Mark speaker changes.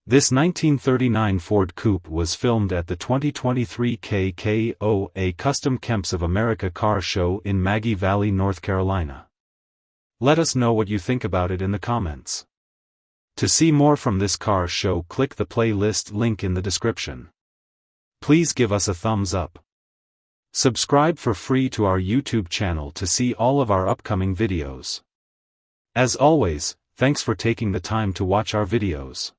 Speaker 1: This 1939 Ford Coupe was filmed at the 2023 KKOA Custom Kemps of America car show in Maggie Valley, North Carolina. Let us know what you think about it in the comments. To see more from this car show, click the playlist link in the description. Please give us a thumbs up. Subscribe for free to our YouTube channel to see all of our upcoming videos. As always, thanks for taking the time to watch our videos.